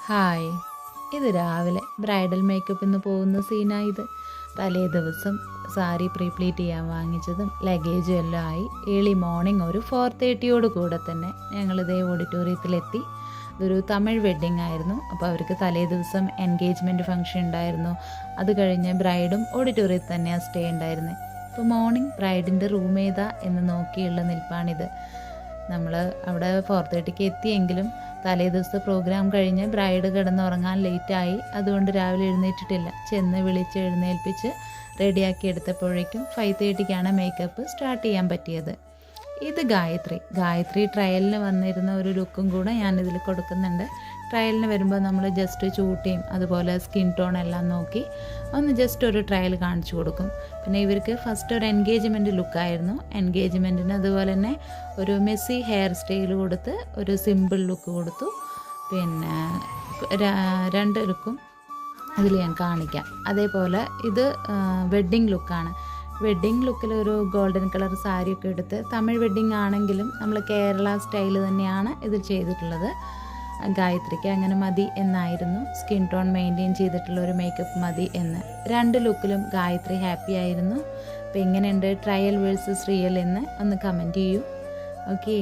Hi, ഇത് രാവിലെ bridal മേക്കപ്പിന് പോകുന്ന സീനായത്. തലേ ദിവസം സാരി പ്രീപ്ലീറ്റ് ചെയ്യാൻ വാങ്ങിച്ചതും ലഗേജും എല്ലാം ആയി ഏർലി മോർണിംഗ് ഒരു 4:30 കൂടെ തന്നെ ഞങ്ങളിതേ ഓഡിറ്റോറിയത്തിലെത്തി. ഇതൊരു തമിഴ് വെഡ്ഡിങ് ആയിരുന്നു. അപ്പോൾ അവർക്ക് തലേ ദിവസം എൻഗേജ്മെൻറ്റ് ഫംഗ്ഷൻ ഉണ്ടായിരുന്നു. അത് കഴിഞ്ഞ് ബ്രൈഡും ഓഡിറ്റോറിയത്തിൽ തന്നെയാണ് സ്റ്റേ ഉണ്ടായിരുന്നത്. ഇപ്പോൾ മോർണിംഗ് ബ്രൈഡിൻ്റെ റൂം ഏതാ എന്ന് നോക്കിയുള്ള നിൽപ്പാണിത്. നമ്മൾ അവിടെ 4:30 എത്തിയെങ്കിലും തലേ ദിവസത്തെ പ്രോഗ്രാം കഴിഞ്ഞ് ബ്രൈഡ് കിടന്നുറങ്ങാൻ ലേറ്റായി. അതുകൊണ്ട് രാവിലെ എഴുന്നേറ്റിട്ടില്ല. ചെന്ന് വിളിച്ച് എഴുന്നേൽപ്പിച്ച് റെഡിയാക്കി എടുത്തപ്പോഴേക്കും 5:30 മേക്കപ്പ് സ്റ്റാർട്ട് ചെയ്യാൻ പറ്റിയത്. ഇത് ഗായത്രി ട്രയലിന് വന്നിരുന്ന ഒരു ലുക്കും കൂടെ ഞാനിതിൽ കൊടുക്കുന്നുണ്ട്. ട്രയലിന് വരുമ്പോൾ നമ്മൾ ജസ്റ്റ് ചൂട്ടിയും അതുപോലെ സ്കിൻ ടോൺ എല്ലാം നോക്കി ഒന്ന് ജസ്റ്റ് ഒരു ട്രയൽ കാണിച്ചു കൊടുക്കും. പിന്നെ ഇവർക്ക് ഫസ്റ്റ് ഒരു എൻഗേജ്മെൻറ്റ് ലുക്കായിരുന്നു. എൻഗേജ്മെൻറ്റിന് അതുപോലെ തന്നെ ഒരു മെസ്സി ഹെയർ സ്റ്റൈൽ കൊടുത്ത് ഒരു സിമ്പിൾ ലുക്ക് കൊടുത്തു. പിന്നെ രണ്ട് ലുക്കും ഇതിൽ ഞാൻ കാണിക്കാം. അതേപോലെ ഇത് വെഡ്ഡിങ് ലുക്കാണ്. വെഡ്ഡിങ് ലുക്കിൽ ഒരു ഗോൾഡൻ കളർ സാരിയൊക്കെ എടുത്ത് തമിഴ് വെഡ്ഡിങ് ആണെങ്കിലും നമ്മൾ കേരള സ്റ്റൈൽ തന്നെയാണ് ഇത് ചെയ്തിട്ടുള്ളത്. ഗായത്രിക്ക് അങ്ങനെ മതി എന്നായിരുന്നു, സ്കിൻ ടോൺ മെയിൻറ്റെയിൻ ചെയ്തിട്ടുള്ള ഒരു മേക്കപ്പ് മതി എന്ന്. രണ്ട് ലുക്കിലും ഗായത്രി ഹാപ്പി ആയിരുന്നു. അപ്പോൾ എങ്ങനെയുണ്ട് ട്രയൽ വേഴ്സസ് റിയൽ എന്ന് ഒന്ന് കമൻറ്റ് ചെയ്യൂ. ഓക്കെ.